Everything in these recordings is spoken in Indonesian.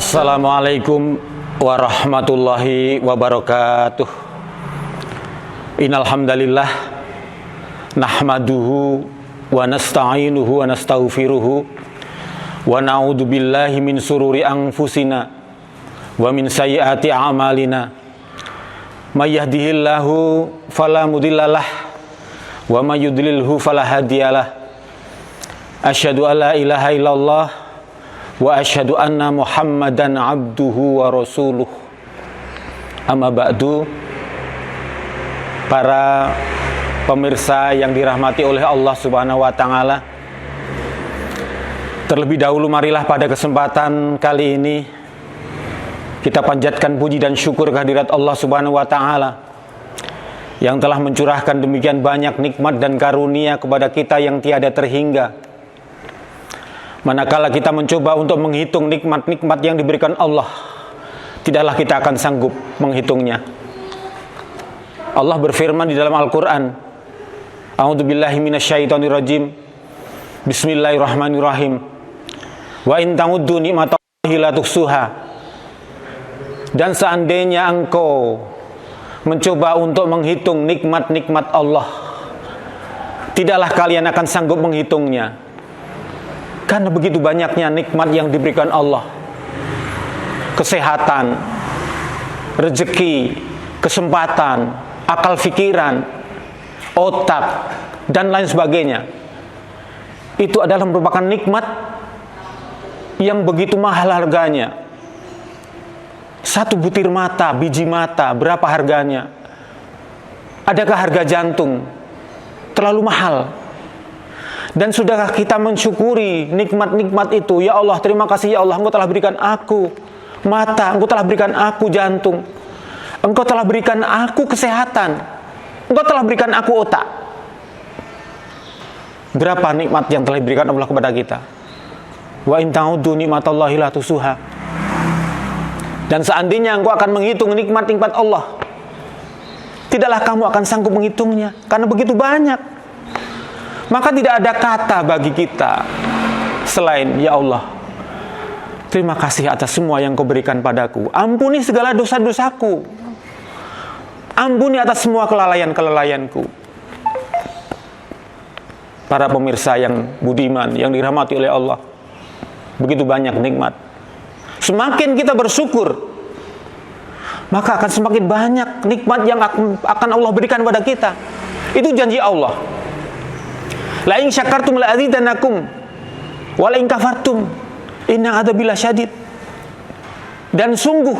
Assalamualaikum warahmatullahi wabarakatuh. Innal hamdalillah nahmaduhu wa nasta'inuhu wa nastaghfiruhu wa na'udzu billahi min sururi anfusina wa min sayyiati a'malina. May yahdihillahu fala mudhillalah wa may yudlilhu fala hadiyalah. Asyhadu an la ilaha illallah wa asyhadu anna Muhammadan abduhu wa rasuluh. Amma ba'du. Para pemirsa yang dirahmati oleh Allah Subhanahu wa taala, terlebih dahulu marilah pada kesempatan kali ini kita panjatkan puji dan syukur kehadirat Allah Subhanahu wa taala yang telah mencurahkan demikian banyak nikmat dan karunia kepada kita yang tiada terhingga. Manakala kita mencoba untuk menghitung nikmat-nikmat yang diberikan Allah, tidaklah kita akan sanggup menghitungnya. Allah berfirman di dalam Al-Quran, A'udzubillahi minasyaitonirrajim, Bismillahirrahmanirrahim, Wa in ta'uddu ni'matallahi la tuhsuha. Dan seandainya engkau mencoba untuk menghitung nikmat-nikmat Allah, tidaklah kalian akan sanggup menghitungnya. Karena begitu banyaknya nikmat yang diberikan Allah. Kesehatan, rezeki, kesempatan, akal fikiran, otak, dan lain sebagainya. Itu adalah merupakan nikmat yang begitu mahal harganya. Satu butir mata, biji mata, berapa harganya? Adakah harga jantung? Terlalu mahal. Dan sudahkah kita mensyukuri nikmat-nikmat itu? Ya Allah, terima kasih ya Allah, Engkau telah berikan aku mata, Engkau telah berikan aku jantung, Engkau telah berikan aku kesehatan, Engkau telah berikan aku otak. Berapa nikmat yang telah diberikan Allah kepada kita? Wa in ta'uddu ni'matallahi la tuhsuha. Dan seandainya engkau akan menghitung nikmat-nikmat Allah, tidaklah kamu akan sanggup menghitungnya, karena begitu banyak. Maka tidak ada kata bagi kita selain ya Allah, terima kasih atas semua yang Kau berikan padaku. Ampuni segala dosa-dosaku. Ampuni atas semua kelalaian-kelalaianku. Para pemirsa yang budiman, yang dirahmati oleh Allah, begitu banyak nikmat. Semakin kita bersyukur, maka akan semakin banyak nikmat yang akan Allah berikan pada kita. Itu janji Allah. La in syakartum la azidannakum wa la in kafartum inna adzabi lasyadid. Dan sungguh,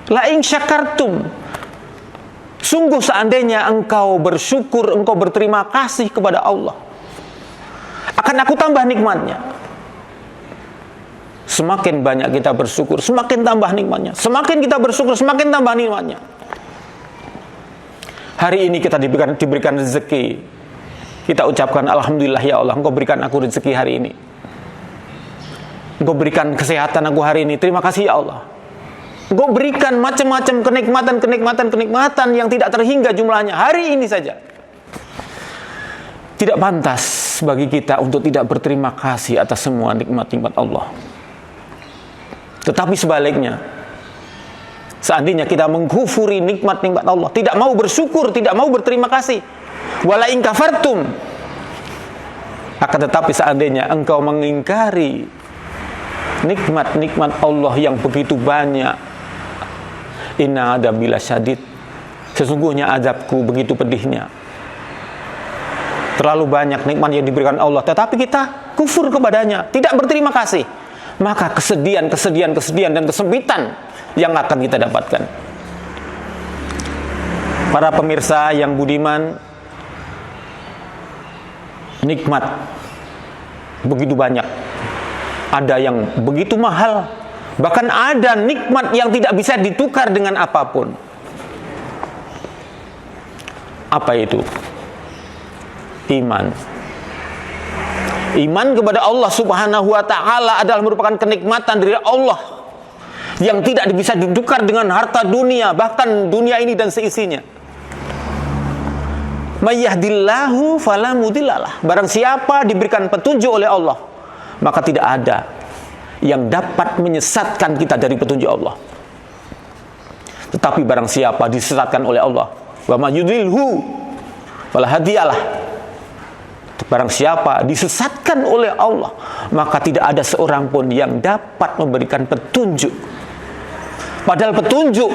la in syakartum, sungguh seandainya engkau bersyukur, engkau berterima kasih kepada Allah, akan aku tambah nikmatnya. Semakin banyak kita bersyukur, semakin tambah nikmatnya. Semakin kita bersyukur, semakin tambah nikmatnya. Hari ini kita diberikan rezeki. Kita ucapkan alhamdulillah ya Allah, Engkau berikan aku rezeki hari ini. Engkau berikan kesehatan aku hari ini. Terima kasih ya Allah. Engkau berikan macam-macam kenikmatan yang tidak terhingga jumlahnya hari ini saja. Tidak pantas bagi kita untuk tidak berterima kasih atas semua nikmat-nikmat Allah. Tetapi sebaliknya, seandainya kita mengkufuri nikmat-nikmat Allah, tidak mau bersyukur, tidak mau berterima kasih, wala in kafartum, akan tetapi seandainya engkau mengingkari nikmat-nikmat Allah yang begitu banyak, inna adzabi lasyadid, sesungguhnya azabku begitu pedihnya. Terlalu banyak nikmat yang diberikan Allah, tetapi kita kufur kepadanya, tidak berterima kasih. Maka kesedihan dan kesempitan yang akan kita dapatkan. Para pemirsa yang budiman, nikmat begitu banyak. Ada yang begitu mahal, bahkan ada nikmat yang tidak bisa ditukar dengan apapun. Apa itu? Iman. Iman kepada Allah Subhanahu wa taala adalah merupakan kenikmatan dari Allah yang tidak bisa ditukar dengan harta dunia, bahkan dunia ini dan seisinya. May yahdillahu fala mudhillalah. Barang siapa diberikan petunjuk oleh Allah, maka tidak ada yang dapat menyesatkan kita dari petunjuk Allah. Tetapi barang siapa disesatkan oleh Allah, wa may yudlilhu fala hadiyalah. Barang siapa disesatkan oleh Allah, maka tidak ada seorang pun yang dapat memberikan petunjuk. Padahal petunjuk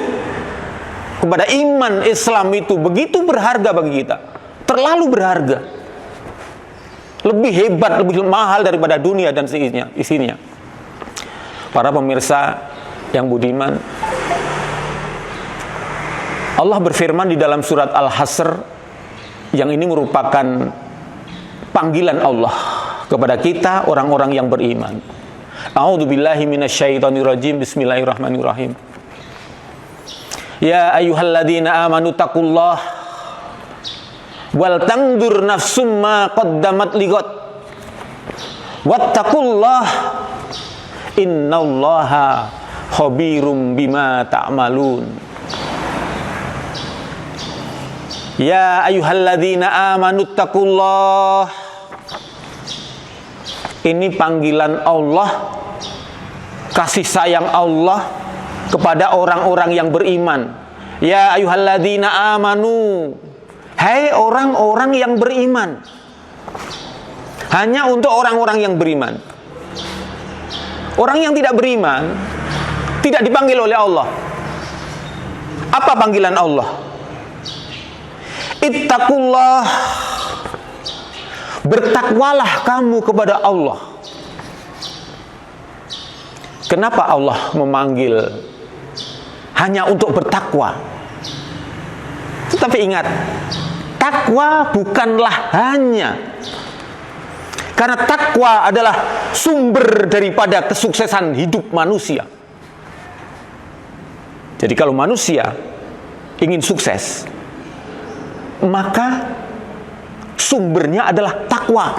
kepada iman Islam itu begitu berharga bagi kita, terlalu berharga, lebih hebat, lebih mahal daripada dunia dan isinya. Para pemirsa yang budiman, Allah berfirman di dalam surat Al-Hasr, yang ini merupakan panggilan Allah kepada kita orang-orang yang beriman. A'udzubillahi minasyaitonirrajim. Bismillahirrahmanirrahim. Ya ayyuhalladzina amanu taqullah wal tandur nafsum ma qaddamat lighad wattaqullah innallaha khabirum bima ta'malun. Ya ayyuhalladzina amanu taqullah. Ini panggilan Allah, kasih sayang Allah kepada orang-orang yang beriman. Ya ayyuhalladzina amanu. Hai orang-orang yang beriman. Hanya untuk orang-orang yang beriman. Orang yang tidak beriman tidak dipanggil oleh Allah. Apa panggilan Allah? Ittaqullah. Bertakwalah kamu kepada Allah. Kenapa Allah memanggil hanya untuk bertakwa? Tetapi ingat, takwa bukanlah hanya, karena takwa adalah sumber daripada kesuksesan hidup manusia. Jadi kalau manusia ingin sukses, maka sumbernya adalah takwa.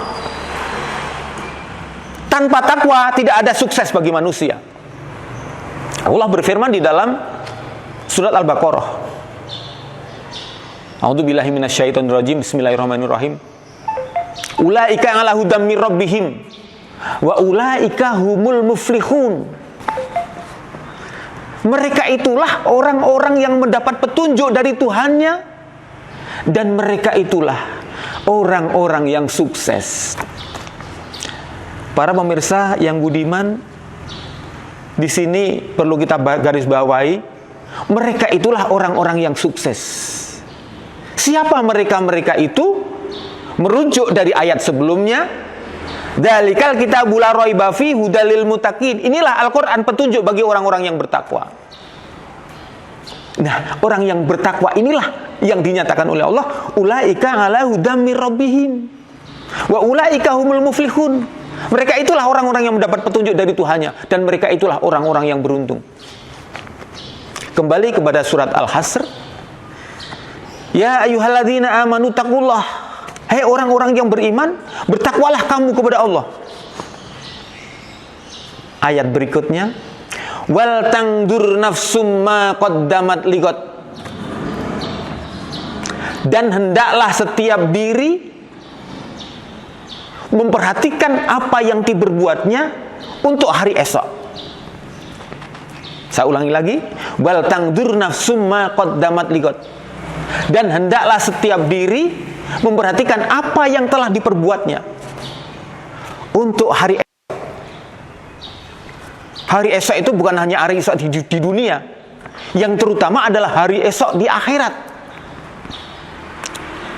Tanpa takwa tidak ada sukses bagi manusia. Allah berfirman di dalam surat Al-Baqarah. A'udzubillahi minasyaitonirrajim. Bismillahirrahmanirrahim. Ulaika 'ala hudam mir rabbihim wa ulaika humul muflihun. Mereka itulah orang-orang yang mendapat petunjuk dari Tuhannya, dan mereka itulah orang-orang yang sukses. Para pemirsa yang budiman, di sini perlu kita garis bawahi, mereka itulah orang-orang yang sukses. Siapa mereka itu? Merujuk dari ayat sebelumnya, Dzalikal kitabul la raiba fihi hudal lil muttaqin. Inilah Al-Qur'an, petunjuk bagi orang-orang yang bertakwa. Nah, orang yang bertakwa inilah yang dinyatakan oleh Allah, ulaika 'ala hudam mir rabbihim wa ulaika humul muflihun. Mereka itulah orang-orang yang mendapat petunjuk dari Tuhannya, dan mereka itulah orang-orang yang beruntung. Kembali kepada surat Al-Hasr. Ya ayyuhalladzina amanu taqullah. Hai orang-orang yang beriman, bertakwalah kamu kepada Allah. Ayat berikutnya, wal tangdur nafsum ma qaddamat lighad. Dan hendaklah setiap diri memperhatikan apa yang diperbuatnya untuk hari esok. Saya ulangi lagi, wal tangdur nafsum ma qaddamat lighad. Dan hendaklah setiap diri memperhatikan apa yang telah diperbuatnya untuk hari esok. Hari esok itu bukan hanya hari esok di dunia, yang terutama adalah hari esok di akhirat.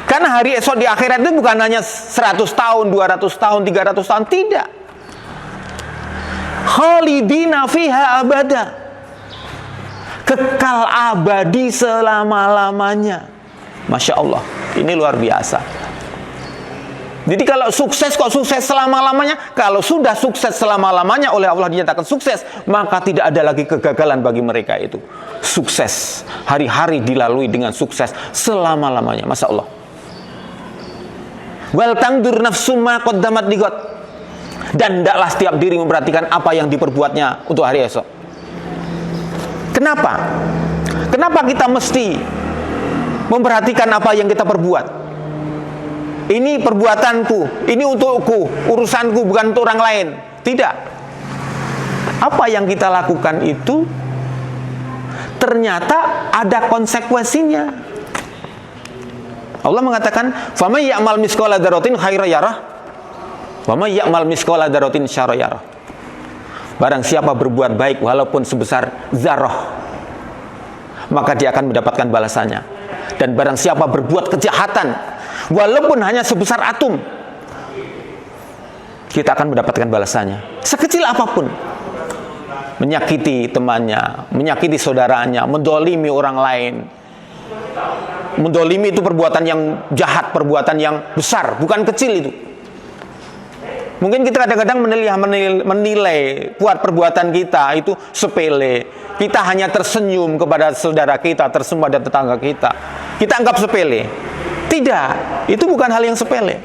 Karena hari esok di akhirat itu bukan hanya 100 tahun, 200 tahun, 300 tahun, tidak. Khalidina fiha abada. Kekal abadi selama-lamanya. Masya Allah, ini luar biasa. Jadi kalau sukses, kok sukses selama-lamanya? Kalau sudah sukses selama-lamanya oleh Allah dinyatakan sukses, maka tidak ada lagi kegagalan bagi mereka itu. Sukses, hari-hari dilalui dengan sukses selama-lamanya. Masya Allah. Wal tangdur nafsum ma qaddamat lighad. Dan hendaklah setiap diri memperhatikan apa yang diperbuatnya untuk hari esok. Kenapa? Kenapa kita mesti memperhatikan apa yang kita perbuat? Ini perbuatanku, ini untukku, urusanku, bukan untuk orang lain. Tidak. apa yang kita lakukan itu ternyata ada konsekuensinya. Allah mengatakan, "Faman ya'mal misqala dzarratin khairan yarah, wa may ya'mal misqala dzarratin syarran yarah." Barang siapa berbuat baik walaupun sebesar zarah, maka dia akan mendapatkan balasannya. Dan barang siapa berbuat kejahatan walaupun hanya sebesar atom, kita akan mendapatkan balasannya. Sekecil apapun. Menyakiti temannya, menyakiti saudaranya, mendolimi orang lain. Mendolimi itu perbuatan yang jahat, perbuatan yang besar, bukan kecil itu. Mungkin kita kadang-kadang menilai buat perbuatan kita itu sepele. Kita hanya tersenyum kepada saudara kita, tersenyum pada tetangga kita. Kita anggap sepele. Tidak, itu bukan hal yang sepele.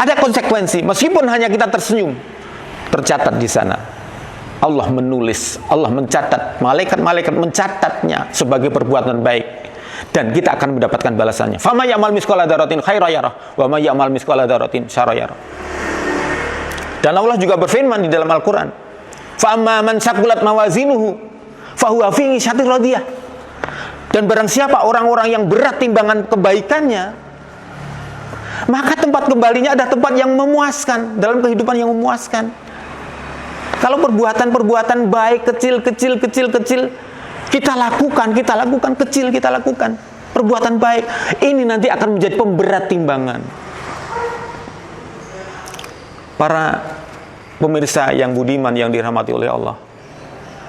Ada konsekuensi, meskipun hanya kita tersenyum, tercatat di sana. Allah menulis, Allah mencatat, malaikat-malaikat mencatatnya sebagai perbuatan baik. Dan kita akan mendapatkan balasannya. Fama ya'mal misqala dzarratin khairan yarah, wa may ya'mal misqala dzarratin syarran yarah. Dan Allah juga berfirman di dalam Al-Quran, fa amma man saqulat mawazinuhu fa huwa fi 'ishatin radiyah. Dan barang siapa orang-orang yang berat timbangan kebaikannya, maka tempat kembalinya ada tempat yang memuaskan, dalam kehidupan yang memuaskan. Kalau perbuatan-perbuatan baik kecil kita lakukan kecil, kita lakukan perbuatan baik, ini nanti akan menjadi pemberat timbangan. Para pemirsa yang budiman yang dirahmati oleh Allah,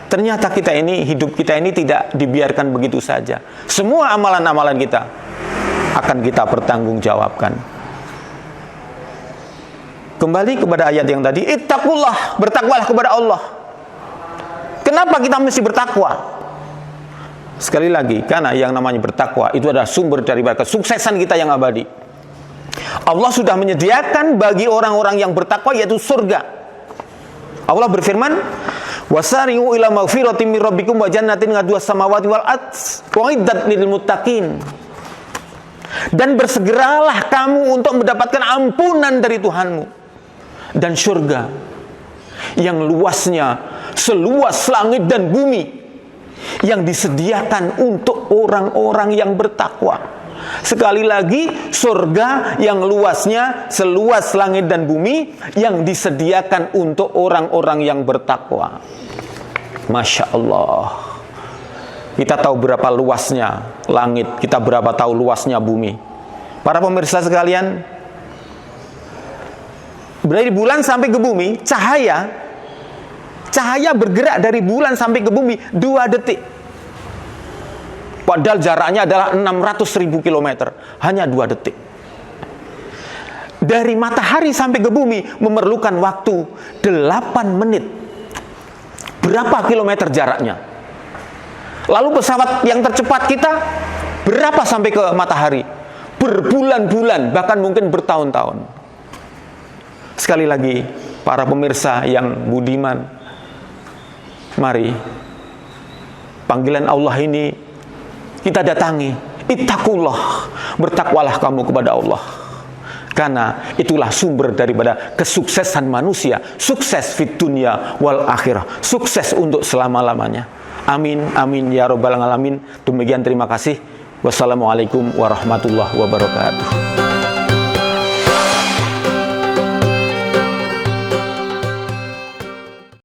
ternyata hidup kita ini tidak dibiarkan begitu saja. Semua amalan-amalan kita akan kita pertanggungjawabkan. Kembali kepada ayat yang tadi, ittaqullah, bertakwalah kepada Allah. Kenapa kita mesti bertakwa? Sekali lagi, karena yang namanya bertakwa itu adalah sumber daripada kesuksesan kita yang abadi. Allah sudah menyediakan bagi orang-orang yang bertakwa yaitu surga. Allah berfirman, wasari'u ila maghfiratin min rabbikum wa jannatin 'arduhas samawati wal ardh u'iddat lil muttaqin. Dan bersegeralah kamu untuk mendapatkan ampunan dari Tuhanmu dan surga yang luasnya seluas langit dan bumi, yang disediakan untuk orang-orang yang bertakwa. Sekali lagi, surga yang luasnya seluas langit dan bumi, yang disediakan untuk orang-orang yang bertakwa. Masya Allah. Kita tahu berapa luasnya langit, kita berapa tahu luasnya bumi. Para pemirsa sekalian, dari bulan sampai ke bumi, cahaya bergerak dari bulan sampai ke bumi 2 detik. Padahal jaraknya adalah 600.000 km, hanya 2 detik. Dari matahari sampai ke bumi memerlukan waktu 8 menit. Berapa kilometer jaraknya? Lalu pesawat yang tercepat kita berapa sampai ke matahari? Berbulan-bulan, bahkan mungkin bertahun-tahun. Sekali lagi, para pemirsa yang budiman, mari panggilan Allah ini kita datangi. Ittaqullah, bertakwalah kamu kepada Allah, karena itulah sumber daripada kesuksesan manusia, sukses fit dunya wal akhirah, sukses untuk selama-lamanya. Amin, amin ya rabbal alamin. Demikian, terima kasih. Wassalamualaikum warahmatullahi wabarakatuh.